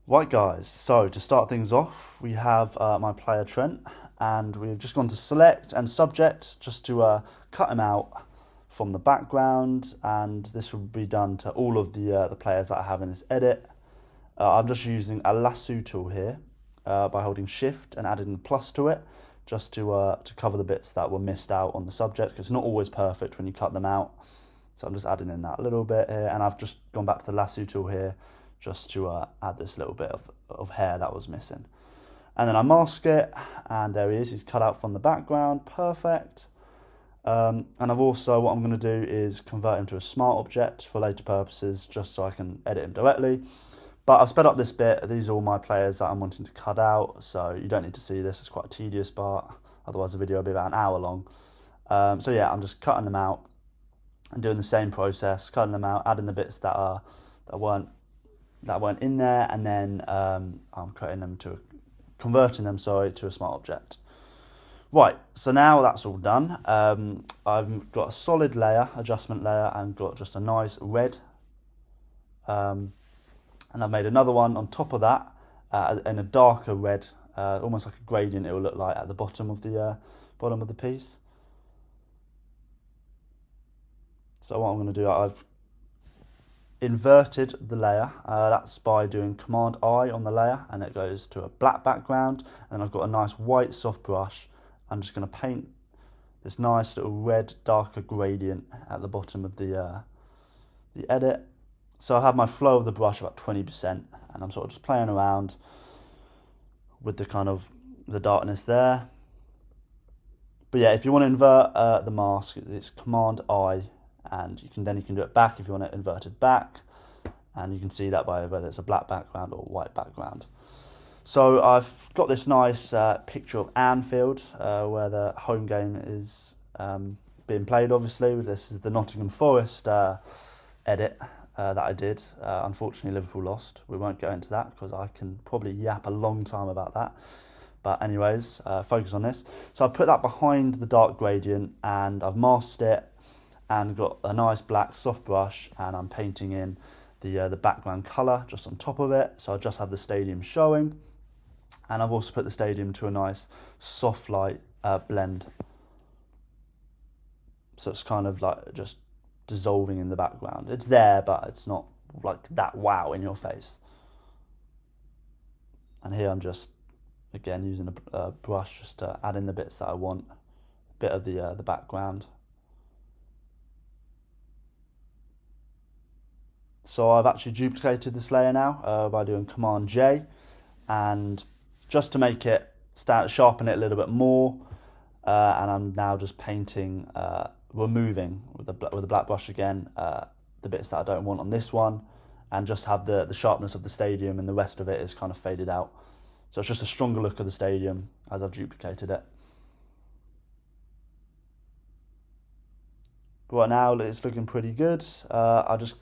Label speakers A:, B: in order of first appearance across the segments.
A: Right guys, so to start things off, we have my player Trent, and we've just gone to select and subject just to cut him out from the background, and this will be done to all of the players that I have in this edit. I'm just using a lasso tool here by holding shift and adding the plus to it, just to cover the bits that were missed out on the subject, because it's not always perfect when you cut them out. So I'm just adding in that little bit here, and I've just gone back to the lasso tool here just to add this little bit of hair that was missing. And then I mask it, and there he is, he's cut out from the background, perfect. And I've also, what I'm going to do is convert him to a smart object for later purposes, just so I can edit him directly. But I've sped up this bit. These are all my players that I'm wanting to cut out, so you don't need to see this. It's quite a tedious part, otherwise the video will be about an hour long. So yeah, I'm just cutting them out and doing the same process, cutting them out, adding the bits that weren't in there, and then I'm converting them to a smart object. Right, so now that's all done. I've got a solid layer, adjustment layer, and got just a nice red. And I've made another one on top of that in a darker red, almost like a gradient it will look like at the bottom of the piece. So what I'm going to do, I've inverted the layer. That's by doing Command I on the layer, and it goes to a black background. And I've got a nice white soft brush. I'm just going to paint this nice little red darker gradient at the bottom of the edit. So I have my flow of the brush about 20%, and I'm sort of just playing around with the darkness there. But yeah, if you want to invert the mask, it's Command I, and you can do it back if you want it inverted back, and you can see that by whether it's a black background or white background. So I've got this nice picture of Anfield, where the home game is being played, obviously. This is the Nottingham Forest edit that I did. Unfortunately, Liverpool lost. We won't go into that because I can probably yap a long time about that. But anyways, focus on this. So I put that behind the dark gradient, and I've masked it and got a nice black soft brush, and I'm painting in the background colour just on top of it. So I just have the stadium showing, and I've also put the stadium to a nice soft light blend. So it's kind of like just dissolving in the background. It's there, but it's not like that wow in your face. And here I'm just, again, using a brush just to add in the bits that I want, a bit of the background. So I've actually duplicated this layer now by doing Command J, and just to make it sharpen it a little bit more, and I'm now just painting, removing with a black brush again the bits that I don't want on this one, and just have the sharpness of the stadium, and the rest of it is kind of faded out. So it's just a stronger look of the stadium as I've duplicated it. But right now it's looking pretty good. I just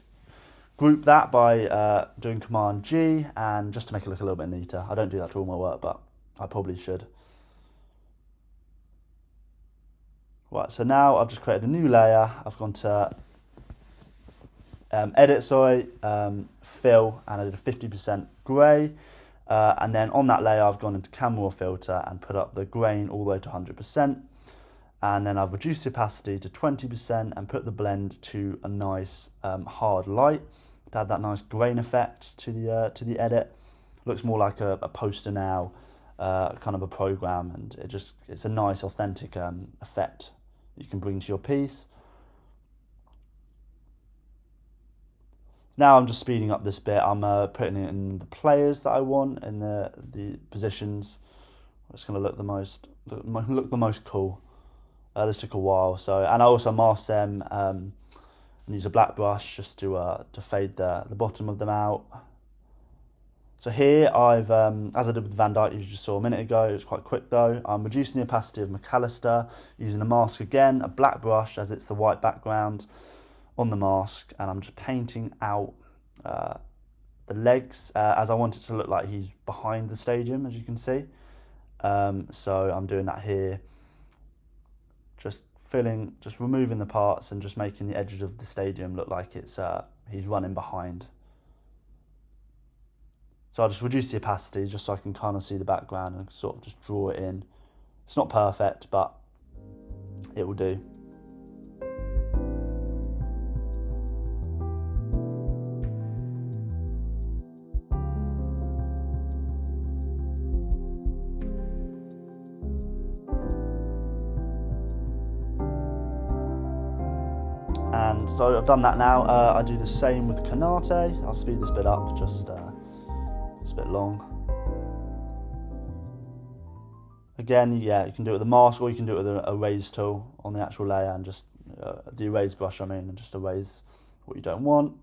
A: group that by doing Command G, and just to make it look a little bit neater. I don't do that to all my work, but I probably should. Right, so now I've just created a new layer. I've gone to edit, fill, and I did a 50% grey. And then on that layer, I've gone into camera filter and put up the grain all the way to 100%. And then I've reduced the opacity to 20% and put the blend to a nice hard light to add that nice grain effect to the edit. Looks more like a poster now, kind of a program, and it's a nice authentic effect you can bring to your piece. Now I'm just speeding up this bit. I'm putting it in the players that I want, in the positions. It's going to look the most cool. This took a while, and I also masked them and use a black brush just to fade the bottom of them out. So here I've, as I did with Van Dyke, you just saw a minute ago, it was quite quick though. I'm reducing the opacity of McAllister, using a mask again, a black brush as it's the white background on the mask, and I'm just painting out the legs as I want it to look like he's behind the stadium, as you can see. So I'm doing that here, just removing the parts and just making the edges of the stadium look like he's running behind. So I'll just reduce the opacity just so I can kind of see the background and sort of just draw it in. It's not perfect, but it will do. And so I've done that now. I do the same with Canate. I'll speed this bit up, just it's a bit long. Again, yeah, you can do it with a mask, or you can do it with an erase tool on the actual layer, and just the erase brush, and just erase what you don't want.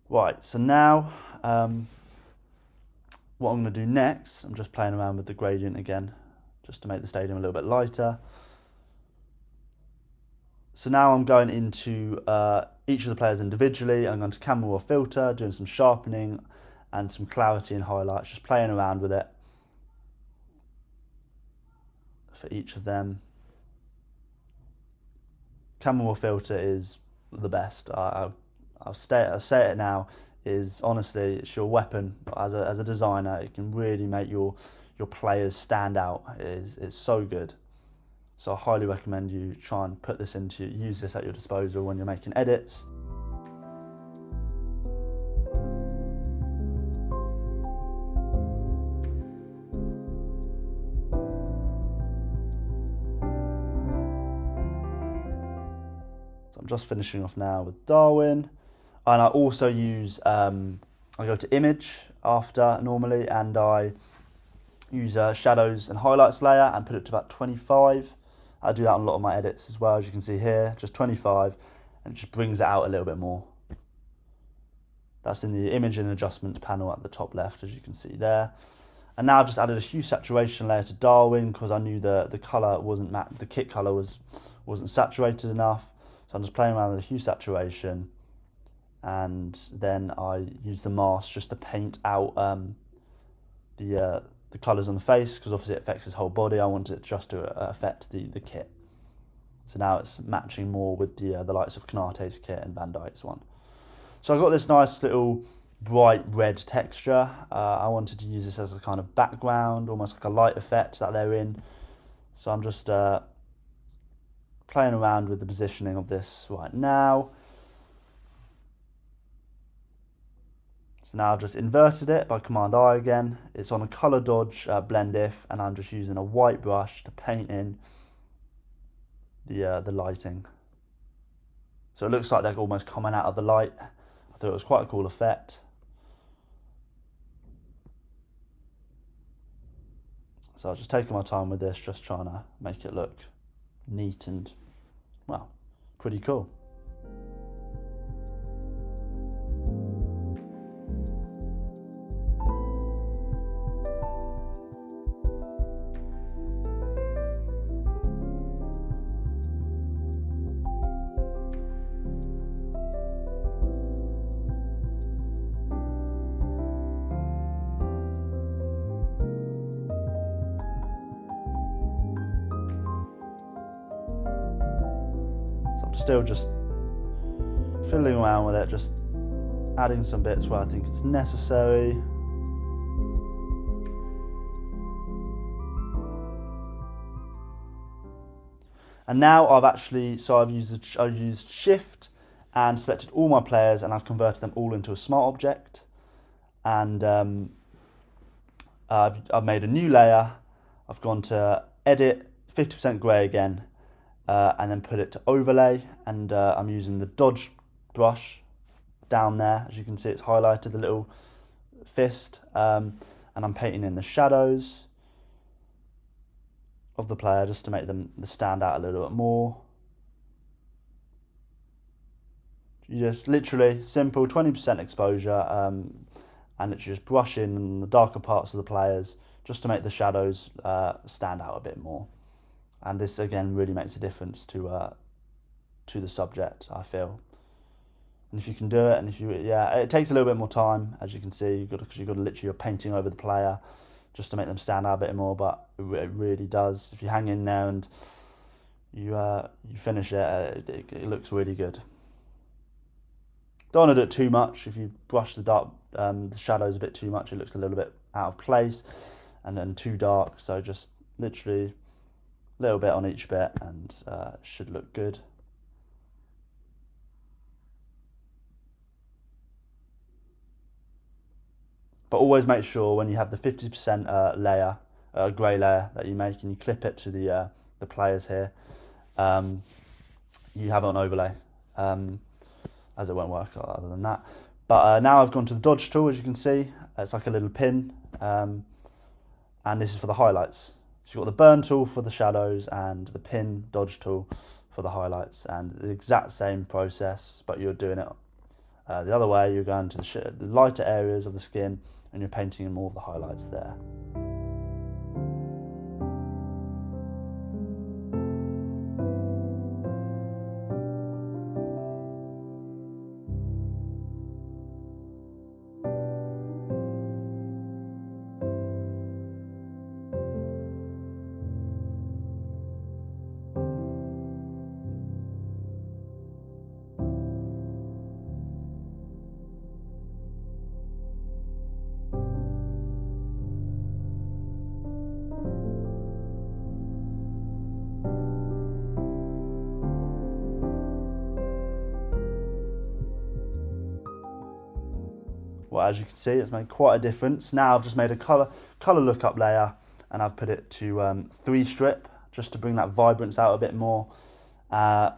A: Right, so now what I'm going to do next, I'm just playing around with the gradient again, just to make the stadium a little bit lighter. So now I'm going into each of the players individually. I'm going to camera raw filter, doing some sharpening and some clarity and highlights, just playing around with it for each of them. Camera raw filter is the best. I'll say it now, is honestly, it's your weapon as a designer. It can really make your players stand out. It's so good. So I highly recommend you try and use this at your disposal when you're making edits. So I'm just finishing off now with Darwin. And I also use, I go to image after normally, and I use shadows and highlights layer and put it to about 25. I do that on a lot of my edits as well, as you can see here, just 25, and it just brings it out a little bit more. That's in the image and adjustments panel at the top left, as you can see there. And now I've just added a hue saturation layer to Darwin because I knew the color wasn't the kit color wasn't saturated enough. So I'm just playing around with the hue saturation, and then I use the mask just to paint out the colours on the face, because obviously it affects his whole body. I want it just to affect the kit. So now it's matching more with the likes of Knate's kit and Van Dijk's one. So I got this nice little bright red texture. I wanted to use this as a kind of background, almost like a light effect that they're in. So I'm just playing around with the positioning of this right now. So now I've just inverted it by Command I again. It's on a color dodge blend if, and I'm just using a white brush to paint in the lighting. So it looks like they're almost coming out of the light. I thought it was quite a cool effect. So I was just taking my time with this, just trying to make it look neat and, well, pretty cool. Still just fiddling around with it, just adding some bits where I think it's necessary. And now I've used Shift and selected all my players, and I've converted them all into a smart object. And I've made a new layer. I've gone to Edit, 50% grey again. And then put it to overlay, and I'm using the dodge brush down there. As you can see, it's highlighted, the little fist, and I'm painting in the shadows of the player just to make them stand out a little bit more. You just literally simple 20% exposure, and it's just brush in the darker parts of the players just to make the shadows stand out a bit more. And this again really makes a difference to the subject, I feel. And if you can do it, and it takes a little bit more time, as you can see, because you've got to literally, you're painting over the player just to make them stand out a bit more. But it really does. If you hang in there and you finish it, it looks really good. Don't want to do it too much. If you brush the the shadows a bit too much. It looks a little bit out of place and then too dark. So just literally a little bit on each bit, and should look good. But always make sure when you have the 50% layer, grey layer that you make, and you clip it to the players here, you have it on overlay, as it won't work other than that. But now I've gone to the dodge tool, as you can see. It's like a little pin, and this is for the highlights. So you've got the burn tool for the shadows and the pin dodge tool for the highlights, and the exact same process, but you're doing it the other way. You're going to the lighter areas of the skin, and you're painting in more of the highlights there. Well, as you can see, it's made quite a difference. Now I've just made a color lookup layer, and I've put it to 3 strip, just to bring that vibrance out a bit more. Do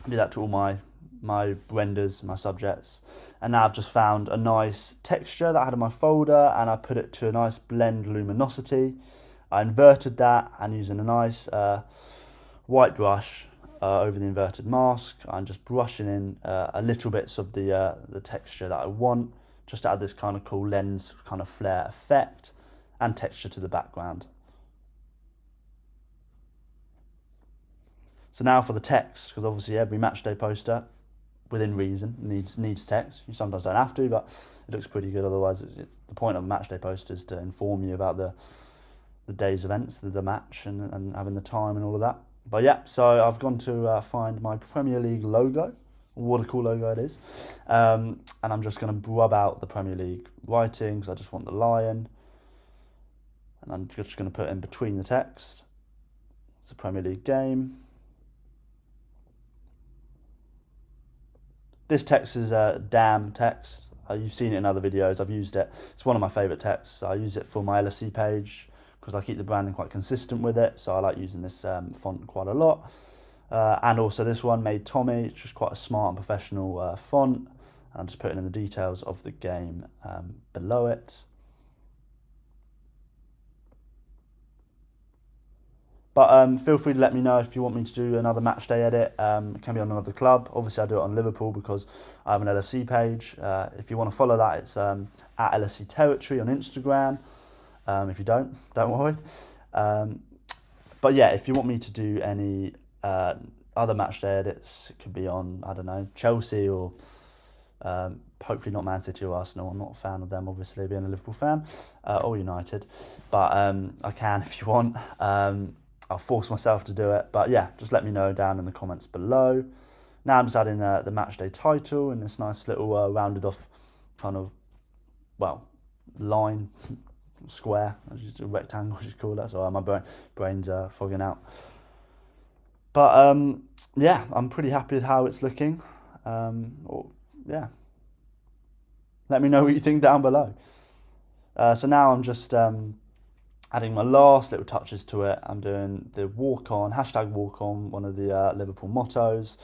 A: that to all my renders, my subjects. And now I've just found a nice texture that I had in my folder, and I put it to a nice blend luminosity. I inverted that, and using a nice white brush over the inverted mask, I'm just brushing in a little bits of the texture that I want, just to add this kind of cool lens, kind of flare effect and texture to the background. So now for the text, because obviously every matchday poster, within reason, needs text. You sometimes don't have to, but it looks pretty good. Otherwise, it's the point of a matchday poster is to inform you about the day's events, the match, and having the time and all of that. But yeah, so I've gone to find my Premier League logo. What a cool logo it is. And I'm just going to rub out the Premier League writing, because I just want the lion. And I'm just going to put in between the text. It's a Premier League game. This text is a damn text. You've seen it in other videos. I've used it. It's one of my favourite texts. I use it for my LFC page because I keep the branding quite consistent with it. So I like using this font quite a lot. And also this one, Made Tommy. It's just quite a smart and professional font. And I'm just putting in the details of the game below it. But feel free to let me know if you want me to do another matchday edit. It can be on another club. Obviously, I do it on Liverpool because I have an LFC page. If you want to follow that, it's at LFC Territory on Instagram. If you don't worry. But yeah, if you want me to do any other matchday edits, it could be on, I don't know, Chelsea or hopefully not Man City or Arsenal. I'm not a fan of them, obviously, being a Liverpool fan, or United. But I can if you want. I'll force myself to do it. But yeah, just let me know down in the comments below. Now I'm just adding the matchday title in this nice little rounded off kind of, well, line, square, just a rectangle, just call that. So my brain's fogging out. But yeah, I'm pretty happy with how it's looking. Yeah. Let me know what you think down below. So now I'm just adding my last little touches to it. I'm doing the walk on, #walk-on, one of the Liverpool mottos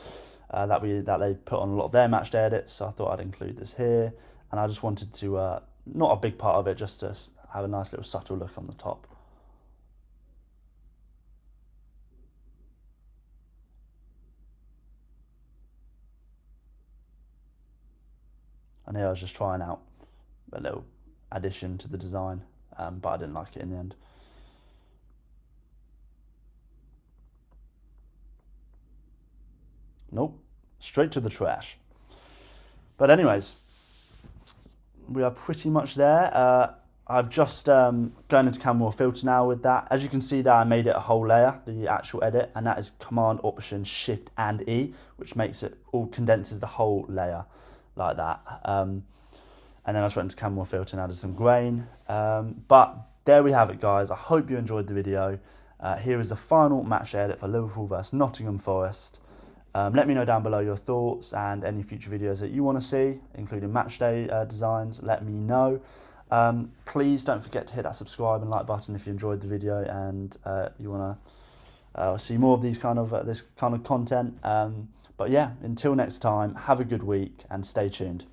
A: that they put on a lot of their match day edits. So I thought I'd include this here. And I just wanted to, not a big part of it, just to have a nice little subtle look on the top. And here I was just trying out a little addition to the design, but I didn't like it in the end. Nope, straight to the trash. But anyways, we are pretty much there. I've just going into Camera Raw Filter now with that. As you can see there, I made it a whole layer, the actual edit, and that is Command, Option, Shift and E, which makes it all, condenses the whole layer like that. and then I just went into camera filter and added some grain. But there we have it, guys. I hope you enjoyed the video. Here is the final match edit for Liverpool versus Nottingham Forest. Let me know down below your thoughts and any future videos that you want to see, including matchday designs. Let me know. Please don't forget to hit that subscribe and like button if you enjoyed the video and you want to see more of this kind of content. But yeah, until next time, have a good week and stay tuned.